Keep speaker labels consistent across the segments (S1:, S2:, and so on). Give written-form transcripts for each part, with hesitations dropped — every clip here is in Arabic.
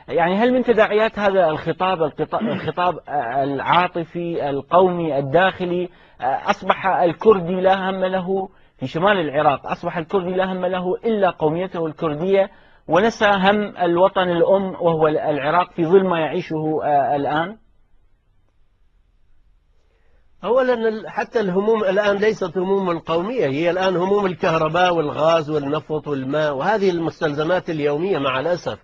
S1: يعني هل من تداعيات هذا الخطاب العاطفي القومي الداخلي، أصبح الكردي لا هم له في شمال العراق، أصبح الكردي لا هم له إلا قوميته الكردية، ونسى هم الوطن الأم وهو العراق في ظل ما يعيشه الآن؟
S2: أولا حتى الهموم الآن ليست هموم القومية، هي الآن هموم الكهرباء والغاز والنفط والماء وهذه المستلزمات اليومية مع الأسف.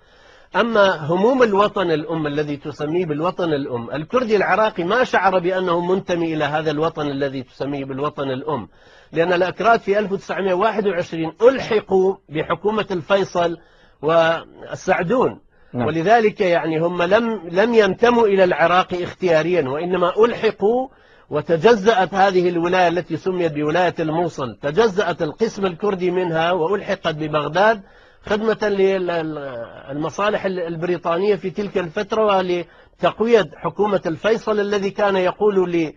S2: أما هموم الوطن الأم الذي تسميه بالوطن الأم، الكردي العراقي ما شعر بأنه منتمي إلى هذا الوطن الذي تسميه بالوطن الأم، لأن الأكراد في 1921 ألحقوا بحكومة الفيصل والسعدون.
S1: نعم.
S2: ولذلك يعني هم لم ينتموا إلى العراق اختياريا، وإنما ألحقوا، وتجزأت هذه الولاية التي سميت بولاية الموصل، تجزأت القسم الكردي منها وألحقت ببغداد خدمة للمصالح البريطانية في تلك الفترة، ولتقوية حكومة الفيصل الذي كان يقول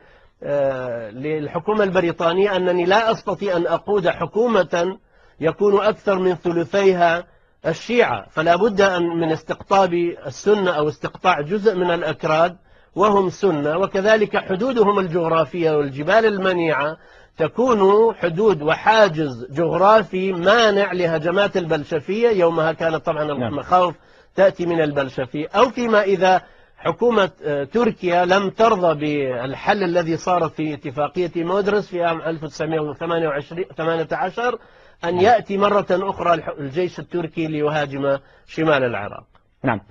S2: للحكومة البريطانية أنني لا أستطيع أن أقود حكومة يكون أكثر من ثلثيها الشيعة، فلا بد من استقطاب السنة أو استقطاع جزء من الأكراد وهم سنة، وكذلك حدودهم الجغرافية والجبال المنيعة تكون حدود وحاجز جغرافي مانع لهجمات البلشفية، يومها كانت طبعا المخاوف تأتي من البلشفية، أو فيما إذا حكومة تركيا لم ترضى بالحل الذي صار في اتفاقية مودرس في عام 1918 أن يأتي مرة أخرى الجيش التركي ليهاجم شمال العراق.
S1: نعم.